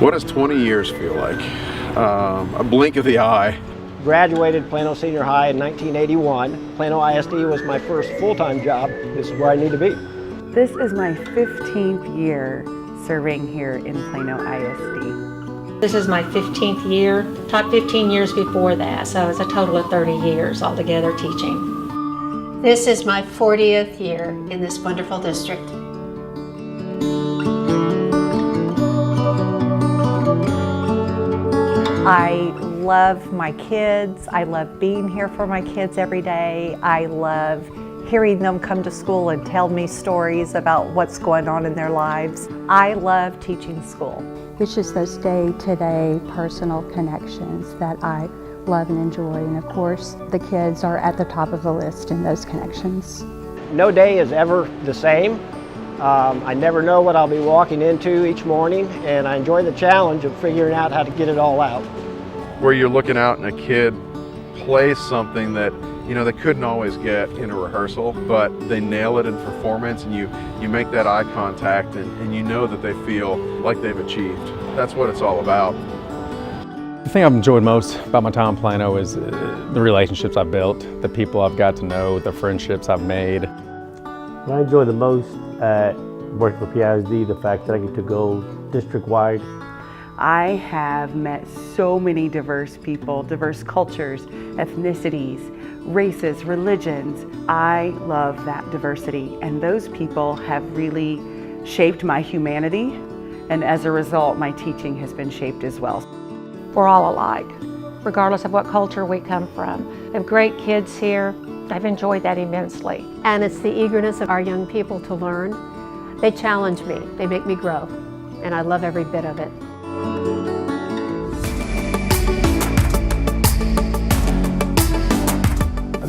What does 20 years feel like? A blink of the eye. Graduated Plano Senior High in 1981. Plano ISD was my first full-time job. This is where I need to be. This is my 15th year serving here in Plano ISD. This is my 15th year, top 15 years before that, so it's a total of 30 years altogether teaching. This is my 40th year in this wonderful district. I love my kids. I love being here for my kids every day. I love hearing them come to school and tell me stories about what's going on in their lives. I love teaching school. It's just those day-to-day personal connections that I love and enjoy. And of course, the kids are at the top of the list in those connections. No day is ever the same. I never know what I'll be walking into each morning, and I enjoy the challenge of figuring out how to get it all out. Where you're looking out and a kid plays something that, you know, they couldn't always get in a rehearsal, but they nail it in performance, and you make that eye contact and you know that they feel like they've achieved. That's what it's all about. The thing I've enjoyed most about my time in Plano is the relationships I've built, the people I've got to know, the friendships I've made. What I enjoy the most at working for PISD, the fact that I get to go district-wide. I have met so many diverse people, diverse cultures, ethnicities, races, religions. I love that diversity, and those people have really shaped my humanity, and as a result, my teaching has been shaped as well. We're all alike, regardless of what culture we come from. We have great kids here. I've enjoyed that immensely. And it's the eagerness of our young people to learn. They challenge me, they make me grow, and I love every bit of it.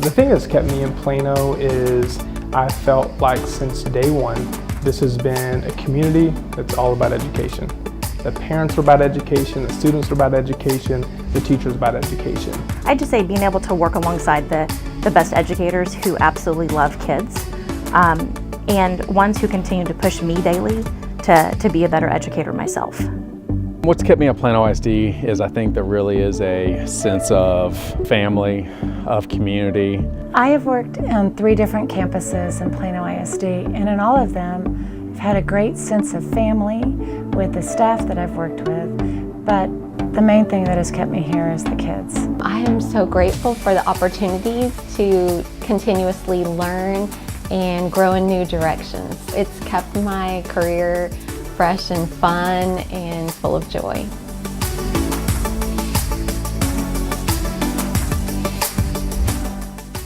The thing that's kept me in Plano is I felt like since day one, this has been a community that's all about education. The parents are about education, the students are about education, the teachers are about education. I'd just say being able to work alongside the best educators who absolutely love kids and ones who continue to push me daily to be a better educator myself. What's kept me at Plano ISD is I think there really is a sense of family, of community. I have worked on 3 different campuses in Plano ISD, and in all of them, I've had a great sense of family with the staff that I've worked with, but the main thing that has kept me here is the kids. I am so grateful for the opportunities to continuously learn and grow in new directions. It's kept my career fresh and fun and full of joy.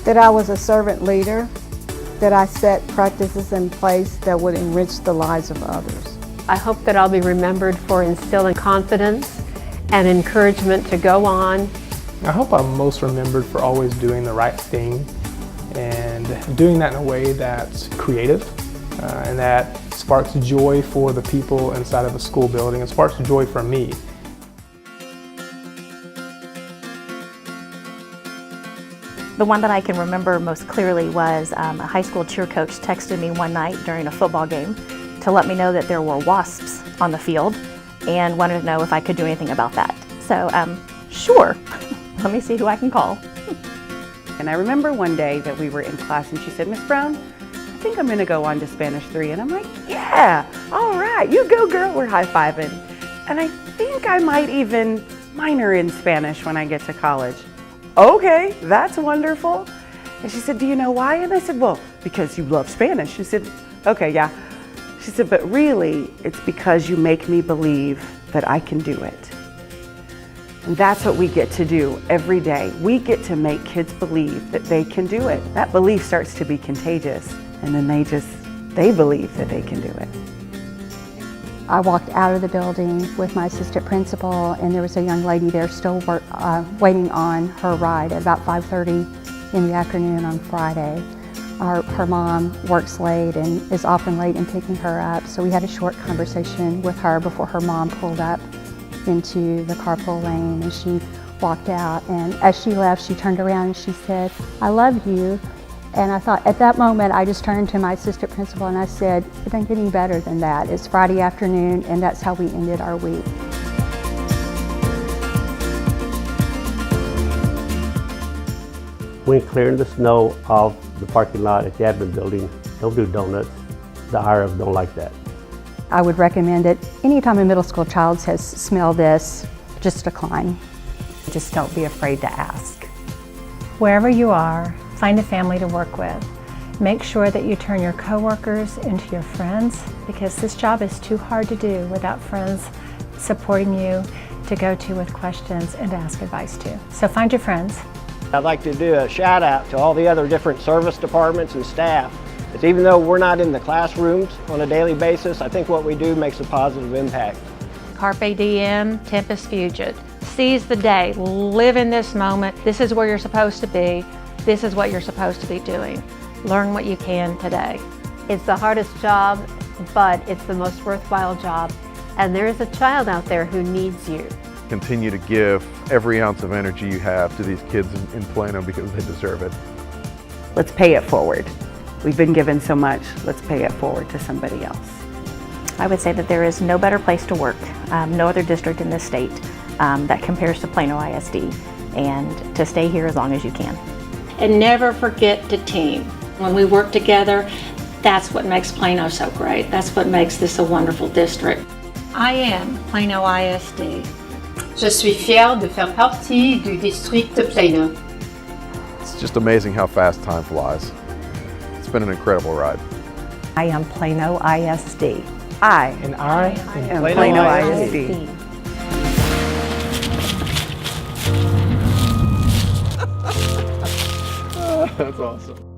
That I was a servant leader, that I set practices in place that would enrich the lives of others. I hope that I'll be remembered for instilling confidence and encouragement to go on. I hope I'm most remembered for always doing the right thing and doing that in a way that's creative and that sparks joy for the people inside of a school building and sparks joy for me. The one that I can remember most clearly was a high school cheer coach texted me one night during a football game to let me know that there were wasps on the field and wanted to know if I could do anything about that. So, sure, let me see who I can call. And I remember one day that we were in class and she said, "Miss Brown, I think I'm gonna go on to Spanish 3. And I'm like, yeah, all right, you go girl, we're high-fiving. And I think I might even minor in Spanish when I get to college. Okay, that's wonderful. And she said, do you know why? And I said, well, because you love Spanish. She said, okay, yeah. She said, but really, it's because you make me believe that I can do it. And that's what we get to do every day. We get to make kids believe that they can do it. That belief starts to be contagious, and then they believe that they can do it. I walked out of the building with my assistant principal, and there was a young lady there still waiting on her ride at about 5:30 in the afternoon on Friday. Her mom works late and is often late in picking her up, so we had a short conversation with her before her mom pulled up into the carpool lane, and she walked out, and as she left she turned around and she said, "I love you." And I thought at that moment I just turned to my assistant principal and I said, it doesn't get any better than that. It's Friday afternoon, and that's how we ended our week. When clearing the snow off the parking lot at the admin building, don't do donuts. The IRF don't like that. I would recommend it anytime a middle school child says, smell this, just decline. Just don't be afraid to ask. Wherever you are, find a family to work with. Make sure that you turn your coworkers into your friends, because this job is too hard to do without friends supporting you to go to with questions and to ask advice to. So find your friends. I'd like to do a shout out to all the other different service departments and staff. Because even though we're not in the classrooms on a daily basis, I think what we do makes a positive impact. Carpe diem, tempus fugit. Seize the day, live in this moment. This is where you're supposed to be. This is what you're supposed to be doing. Learn what you can today. It's the hardest job, but it's the most worthwhile job. And there is a child out there who needs you. Continue to give every ounce of energy you have to these kids in Plano because they deserve it. Let's pay it forward. We've been given so much, let's pay it forward to somebody else. I would say that there is no better place to work, no other district in this state that compares to Plano ISD, and to stay here as long as you can. And never forget to team. When we work together, that's what makes Plano so great. That's what makes this a wonderful district. I am Plano ISD. Je suis fière de faire partie du district Plano. It's just amazing how fast time flies. It's been an incredible ride. I am Plano ISD. I And I am Plano ISD. That's awesome.